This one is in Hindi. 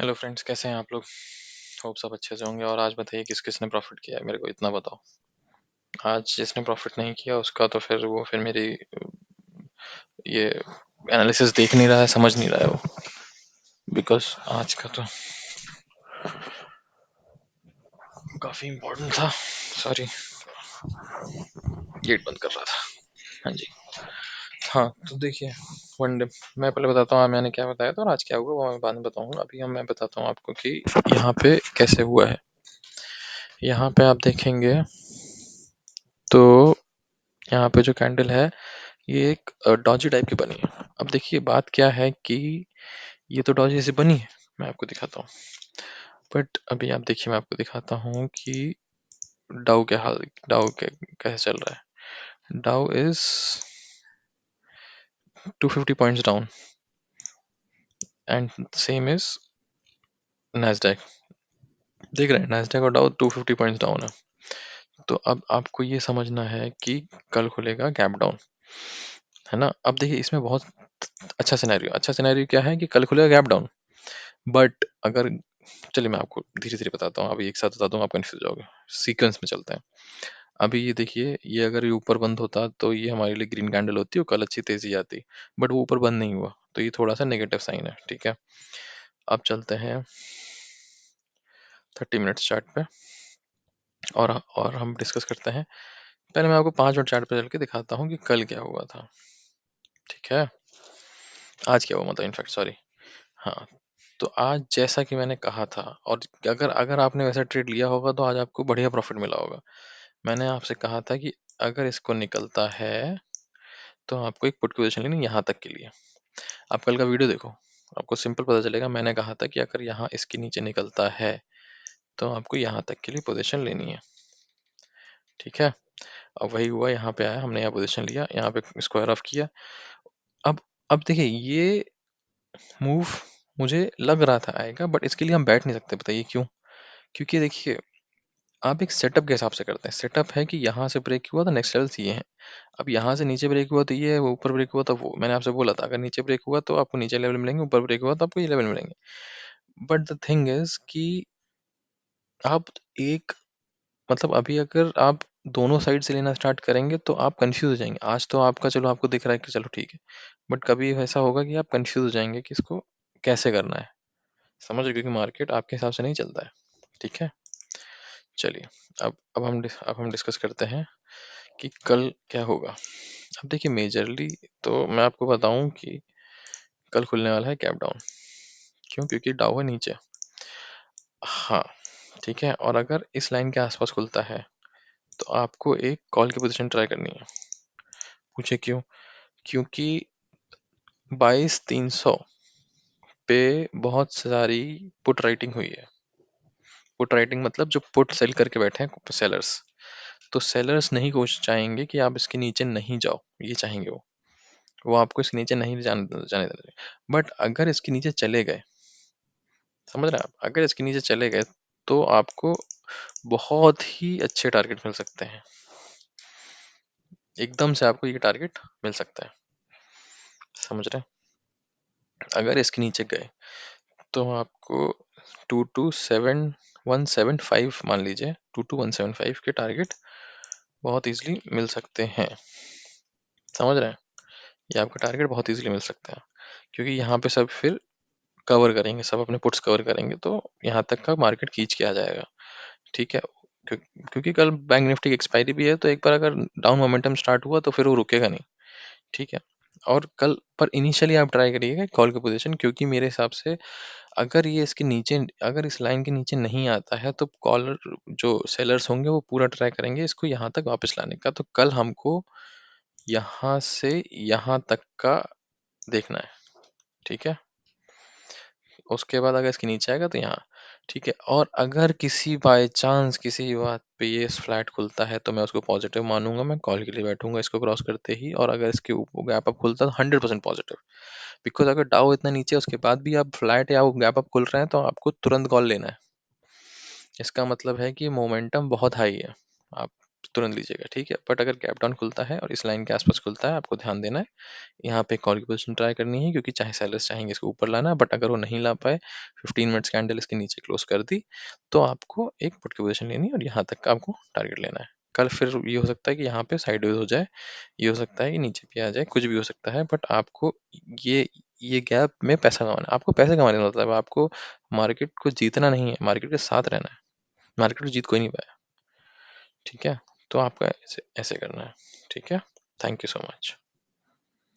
हेलो फ्रेंड्स, कैसे हैं आप लोग? होप सब अच्छे से होंगे। और आज बताइए किस किसने प्रॉफिट किया है, मेरे को इतना बताओ। आज जिसने प्रॉफिट नहीं किया उसका तो फिर मेरी ये एनालिसिस देख नहीं रहा है, समझ नहीं रहा है वो। बिकॉज आज का तो काफी इम्पोर्टेंट था। सॉरी, गेट बंद कर रहा था। हाँ जी। हाँ तो देखिए, वन डे मैं पहले बताता हूँ मैंने क्या बताया था और आज क्या हुआ वो मैं बाद में बताऊंगा। अभी मैं बताता हूँ आपको कि यहाँ पे कैसे हुआ है। यहाँ पे आप देखेंगे तो यहाँ पे जो कैंडल है ये एक डॉजी टाइप की बनी है। अब देखिए बात क्या है कि ये तो डॉजी से बनी है, मैं आपको दिखाता हूँ। बट अभी आप देखिए, मैं आपको दिखाता हूँ कि डाउ क्या हाल, डाउ कैसे चल रहा है। डाउ is 250 points down and same is Nasdaq. देख रहे हैं, नैस्डैक और डाउ 250 पॉइंट्स डाउन है। तो अब आपको ये समझना है कि कल खुलेगा गैप डाउन, है ना। अब देखिए इसमें बहुत अच्छा सिनेरियो क्या है कि कल खुलेगा गैप डाउन। बट अगर, चलिए मैं आपको धीरे धीरे बताता हूँ, अभी एक साथ बताता हूँ, आप कंफ्यूज जाओगे। सीक्वेंस में चलते हैं। अभी ये देखिए, ये अगर ये ऊपर बंद होता तो ये हमारे लिए ग्रीन कैंडल होती और कल अच्छी तेजी आती। बट वो ऊपर बंद नहीं हुआ तो ये थोड़ा सा नेगेटिव साइन है, ठीक है। अब चलते हैं 30 मिनट्स चार्ट पे और हम डिस्कस करते हैं। पहले मैं आपको 5 मिनट चार्ट पे चल के दिखाता हूँ कि कल क्या हुआ था, ठीक है। आज क्या हुआ मतलब, इनफैक्ट सॉरी। हाँ, तो आज जैसा कि मैंने कहा था, और अगर अगर आपने वैसा ट्रेड लिया होगा तो आज आपको बढ़िया प्रॉफिट मिला होगा। मैंने आपसे कहा था कि अगर इसको निकलता है तो आपको एक पुट की पोजीशन लेनी यहाँ तक के लिए। आप कल का वीडियो देखो, आपको सिंपल पता चलेगा। मैंने कहा था कि अगर यहाँ इसके नीचे निकलता है तो आपको यहाँ तक के लिए पोजीशन लेनी है, ठीक है। अब वही हुआ, यहाँ पे आया, हमने यहाँ पोजीशन लिया, यहाँ पे स्क्वायर ऑफ किया। अब अब देखिए ये मूव मुझे लग रहा था आएगा, बट इसके लिए हम बैठ नहीं सकते। बताइए क्यों? क्योंकि देखिए, आप एक सेटअप के हिसाब से करते हैं। सेटअप है कि यहाँ से ब्रेक हुआ तो नेक्स्ट लेवल्स ये हैं। अब यहाँ से नीचे ब्रेक हुआ तो ये है, वो ऊपर ब्रेक हुआ तो वो। मैंने आपसे बोला था अगर नीचे ब्रेक हुआ तो आपको नीचे लेवल मिलेंगे, ऊपर ब्रेक हुआ तो आपको ये लेवल मिलेंगे। बट द थिंग इज कि आप एक, मतलब अभी अगर आप दोनों साइड से लेना स्टार्ट करेंगे तो आप कंफ्यूज हो जाएंगे। आज तो आपका चलो आपको दिख रहा है कि चलो ठीक है, बट कभी ऐसा होगा कि आप कंफ्यूज हो जाएंगे कि इसको कैसे करना है। समझ रहे? क्योंकि मार्केट आपके हिसाब से नहीं चलता है, ठीक है। चलिए, अब हम डिस्कस करते हैं कि कल क्या होगा। अब देखिए मेजरली तो मैं आपको बताऊं कि कल खुलने वाला है कैप डाउन। क्यों? क्योंकि डाउ है नीचे। हाँ, ठीक है। और अगर इस लाइन के आसपास खुलता है तो आपको एक कॉल की पोजीशन ट्राई करनी है। पूछे क्यों? क्योंकि 22,300 पे बहुत सारी पुट राइटिंग हुई है। पुट राइटिंग मतलब जो पुट सेल करके बैठे हैं सेलर्स। तो सेलर्स नहीं कोशिश चाहेंगे कि आप इसके नीचे नहीं जाओ, ये चाहेंगे वो आपको इसके नीचे नहीं जाने देंगे। बट अगर इसके नीचे चले गए, समझ रहे हैं आप, अगर इसके नीचे चले गए तो आपको बहुत ही अच्छे टारगेट मिल सकते हैं। एकदम से आपको ये टारगेट मिल सकता है, समझ रहे हैं। अगर इसके नीचे गए तो आपको 227175 मान लीजिए, 22175 के टारगेट बहुत इजीली मिल सकते हैं। समझ रहे हैं? ये आपका टारगेट बहुत इजीली मिल सकता है, क्योंकि यहाँ पे सब फिर कवर करेंगे, सब अपने पुट्स कवर करेंगे तो यहाँ तक का मार्केट खींच के आ जाएगा, ठीक है। क्योंकि कल बैंक निफ्टी की एक्सपायरी भी है, तो एक बार अगर डाउन मोमेंटम स्टार्ट हुआ तो फिर वो रुकेगा नहीं, ठीक है। और कल पर इनिशियली आप ट्राई करिएगा कॉल की पोजीशन, क्योंकि मेरे हिसाब से अगर ये इसके नीचे, अगर इस लाइन के नीचे नहीं आता है तो कॉलर जो सेलर्स होंगे वो पूरा ट्राई करेंगे इसको यहाँ तक वापस लाने का। तो कल हमको यहाँ से यहाँ तक का देखना है, ठीक है। उसके बाद अगर इसके नीचे आएगा तो यहाँ, ठीक है। और अगर किसी बाय चांस किसी बात पे ये फ्लैट खुलता है तो मैं उसको पॉजिटिव मानूंगा, मैं कॉल के लिए बैठूंगा इसको क्रॉस करते ही। और अगर इसके ऊपर गैप अप खुलता है तो 100% पॉजिटिव। बिकॉज अगर डाउ इतना नीचे उसके बाद भी आप फ्लैट या गैप अप खुल रहे हैं तो आपको तुरंत कॉल लेना है। इसका मतलब है कि मोमेंटम बहुत हाई है। आप तुरंत लीजिएगा, ठीक है? बट अगर गैप डाउन खुलता है और इस लाइन के आस-पास खुलता है, आपको ध्यान देना है, यहाँ पे कॉल की पोज़ीशन ट्राई करनी है क्योंकि चाहे सेलर्स चाहेंगे इसको ऊपर लाना, बट अगर वो नहीं ला पाए, 15 मिनट्स कैंडल इसके नीचे क्लोज़ कर दी, तो आपको एक पुट की पोज़ीशन लेनी है और यहाँ तक का आपको टारगेट लेना है। कल फिर ये हो सकता है कि यहाँ पे साइडवेज़ हो जाए, ये हो सकता है कि नीचे भी आ जाए, कुछ भी हो सकता है, बट आपको ये ये गैप में पैसा कमाना है। आपको पैसे कमाने का मतलब है, आपको मार्केट को जीतना नहीं है, मार्केट के साथ रहना है। मार्केट को जीत कोई नहीं पाया, ठीक है? तो आपको ऐसे ऐसे करना है, ठीक है? Thank you so much.